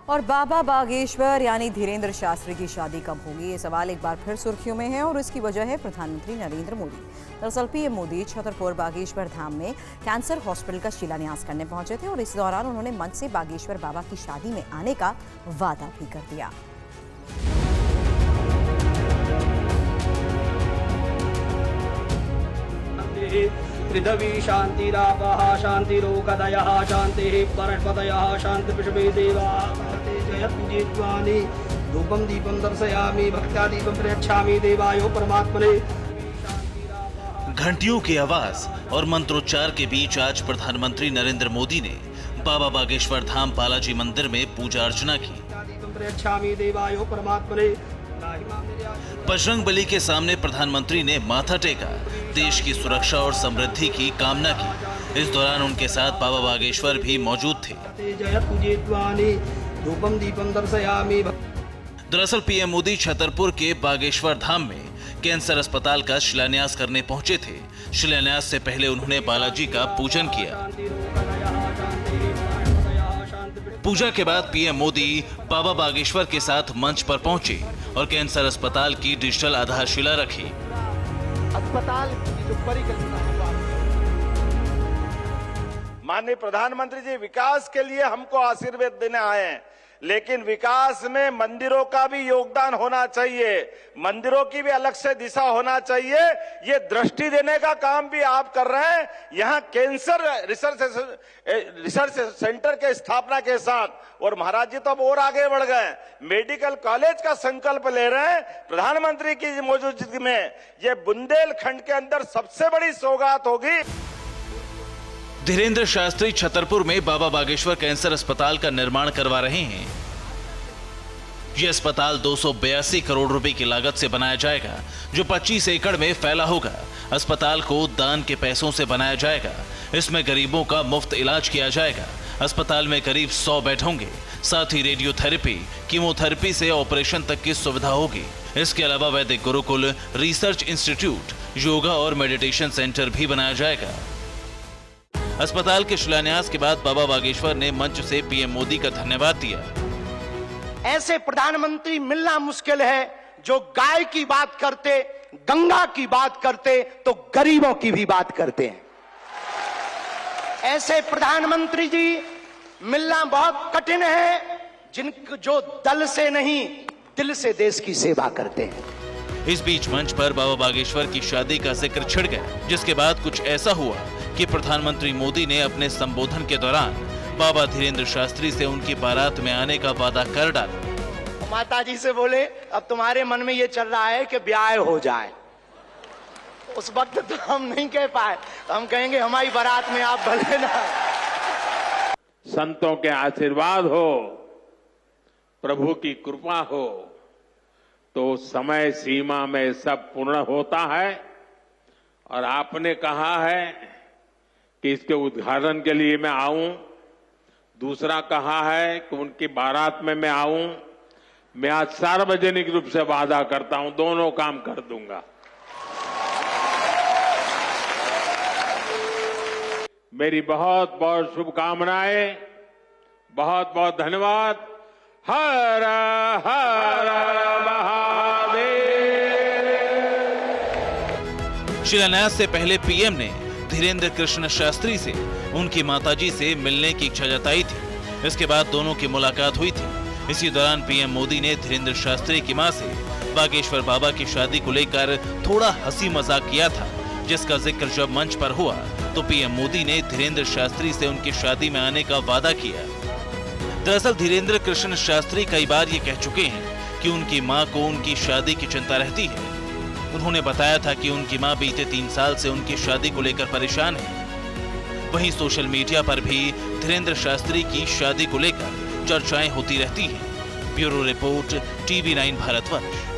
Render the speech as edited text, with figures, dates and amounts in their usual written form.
और बाबा बागेश्वर यानी धीरेन्द्र शास्त्री की शादी कब होगी, ये सवाल एक बार फिर सुर्खियों में है और इसकी वजह है प्रधानमंत्री नरेंद्र मोदी। दरअसल पीएम मोदी छतरपुर बागेश्वर धाम में कैंसर हॉस्पिटल का शिलान्यास करने पहुंचे थे और इस दौरान उन्होंने मंच से बागेश्वर बाबा की शादी में आने का वादा भी कर दिया। पृथ्वी शांतिरापः शांतिरोकदयः शांतिः परस्पतयः शांतिपृषभे देवा जयत्विजित्वानि धूपं दीपं दर्शयामि भक्त्या दीपं प्रयच्छामि देवायो परमात्मने। घंटियों की आवाज और मंत्रोच्चार के बीच आज प्रधानमंत्री नरेंद्र मोदी ने बाबा बागेश्वर धाम बालाजी मंदिर में पूजा अर्चना की। बजरंग बली के सामने प्रधानमंत्री ने माथा टेका, देश की सुरक्षा और समृद्धि की कामना की। इस दौरान उनके साथ बाबा बागेश्वर भी मौजूद थे। दरअसल पीएम मोदी छतरपुर के बागेश्वर धाम में कैंसर अस्पताल का शिलान्यास करने पहुंचे थे। शिलान्यास से पहले उन्होंने बालाजी का पूजन किया। पूजा के बाद पीएम मोदी बाबा बागेश्वर के साथ मंच पर पहुंचे और कैंसर अस्पताल की डिजिटल आधारशिला रखी। अस्पताल की जो परिकल्पना है माननीय प्रधानमंत्री जी विकास के लिए हमको आशीर्वाद देने आए हैं, लेकिन विकास में मंदिरों का भी योगदान होना चाहिए, मंदिरों की भी अलग से दिशा होना चाहिए। ये दृष्टि देने का काम भी आप कर रहे हैं। यहाँ कैंसर रिसर्च सेंटर के स्थापना के साथ और महाराज जी तो अब और आगे बढ़ गए, मेडिकल कॉलेज का संकल्प ले रहे हैं। प्रधानमंत्री की मौजूदगी में ये बुंदेलखंड के अंदर सबसे बड़ी सौगात होगी। धीरेन्द्र शास्त्री छतरपुर में बाबा बागेश्वर कैंसर अस्पताल का निर्माण करवा रहे हैं। यह अस्पताल 282 करोड़ रुपए की लागत से बनाया जाएगा, जो 25 एकड़ में फैला होगा। अस्पताल को दान के पैसों से बनाया जाएगा। इसमें गरीबों का मुफ्त इलाज किया जाएगा। अस्पताल में करीब 100 बेड होंगे। साथ ही रेडियोथेरेपी, कीमोथेरेपी से ऑपरेशन तक की सुविधा होगी। इसके अलावा वैदिक गुरुकुल, रिसर्च इंस्टीट्यूट, योगा और मेडिटेशन सेंटर भी बनाया जाएगा। अस्पताल के शिलान्यास के बाद बाबा बागेश्वर ने मंच से पीएम मोदी का धन्यवाद दिया। ऐसे प्रधानमंत्री मिलना मुश्किल है जो गाय की बात करते, गंगा की बात करते तो गरीबों की भी बात करते हैं। ऐसे प्रधानमंत्री जी मिलना बहुत कठिन है जो दल से नहीं दिल से देश की सेवा करते हैं। इस बीच मंच पर बाबा बागेश्वर की शादी का जिक्र छिड़ गया, जिसके बाद कुछ ऐसा हुआ कि प्रधानमंत्री मोदी ने अपने संबोधन के दौरान बाबा धीरेन्द्र शास्त्री से उनकी बारात में आने का वादा कर डाला। माता जी से बोले अब तुम्हारे मन में ये चल रहा है कि ब्याह हो जाए। उस वक्त तो हम नहीं कह पाए, हम कहेंगे हमारी बारात में आप भले ना। संतों के आशीर्वाद हो, प्रभु की कृपा हो तो समय सीमा में सब पूर्ण होता है। और आपने कहा है कि इसके उद्घाटन के लिए मैं आऊं, दूसरा कहा है कि उनकी बारात में मैं आऊं। मैं आज सार्वजनिक रूप से वादा करता हूं, दोनों काम कर दूंगा। मेरी बहुत बहुत शुभकामनाएं, बहुत बहुत धन्यवाद। हर हर महादेव। शिलान्यास से पहले पीएम ने धीरेन्द्र कृष्ण शास्त्री से उनकी माताजी से मिलने की इच्छा जताई थी। इसके बाद दोनों की मुलाकात हुई थी। इसी दौरान पीएम मोदी ने धीरेन्द्र शास्त्री की मां से बागेश्वर बाबा की शादी को लेकर थोड़ा हंसी मजाक किया था, जिसका जिक्र जब मंच पर हुआ तो पीएम मोदी ने धीरेन्द्र शास्त्री से उनकी शादी में आने का वादा किया। दरअसल धीरेन्द्र कृष्ण शास्त्री कई बार ये कह चुके हैं कि उनकी मां को उनकी शादी की चिंता रहती है। उन्होंने बताया था कि उनकी मां बीते 3 साल से उनकी शादी को लेकर परेशान है। वहीं सोशल मीडिया पर भी धीरेन्द्र शास्त्री की शादी को लेकर चर्चाएं होती रहती हैं। Bureau report, TV9 Bharatvarsh.